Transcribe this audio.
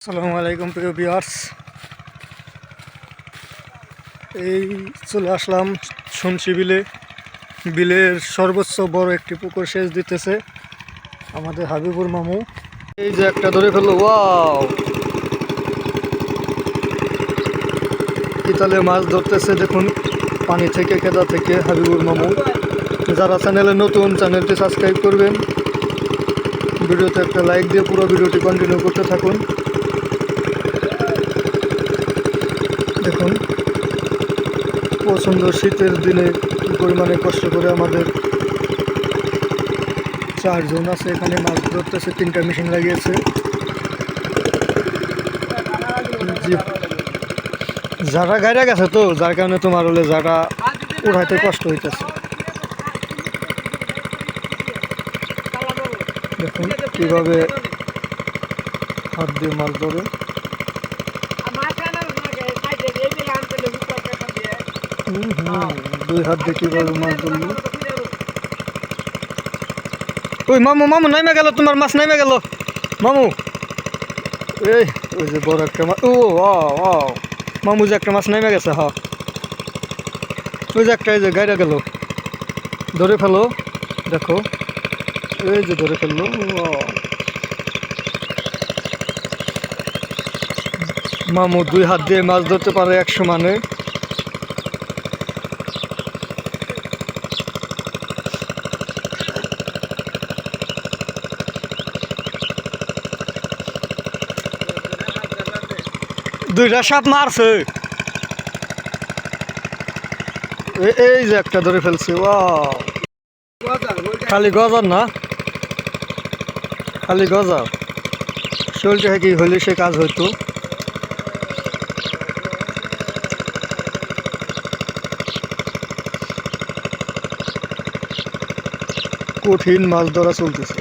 আসসালামু আলাইকুম প্রিয় ভিউয়ার্স, এই চলে আসলাম শুনছি বিলের সর্বোচ্চ বড় একটি পুকুর সেচ দিতেছে আমাদের হাবিবুর মামু। এই যে একটা ধরে ফেললো, ওয়াও! কি তাহলে মাছ ধরতেছে দেখুন, পানি থেকে কেদা থেকে হাবিবুর মামু। যারা চ্যানেলে নতুন, চ্যানেলটি সাবস্ক্রাইব করবেন, ভিডিওতে একটা লাইক দিয়ে পুরো ভিডিওটি কন্টিনিউ করতে থাকুন। দেখুন প্রচণ্ড শীতের দিনে কী পরিমাণে কষ্ট করে আমাদের চারজন আছে এখানে মাছ ধরতেছে। 3টা মেশিন লাগিয়েছে। যারা গাড়া গেছে তো, যার কারণে তোমার হলে যারা উঠাইতে কষ্ট হইতেছে। দেখুন কিভাবে হাত দিয়ে মাছ ধরে। দুই হাত দিয়ে কিভাবে মাছ ধরলো। ওই মামু মামু নাইমে গেল, তোমার মাছ নাইমে গেল মামু। এই ওই যে বড় একটা মাছ, ও মামু যে একটা মাছ নাইমে গেছে। হ্যাঁ, ওই যে একটা, এই যে গাড়িটা গেল, ধরে ফেলো। দেখো এই যে ধরে ফেললো। মামু 2 হাত দিয়ে মাছ ধরতে পারে এক সমানে। দুইটা সাপ মারছে। এই যে একটা ধরে ফেলছে। খালি গজার না, খালি গজার শরীরটা কি হলে সে কাজ হইতো। কঠিন মাছ ধরা চলতেছে।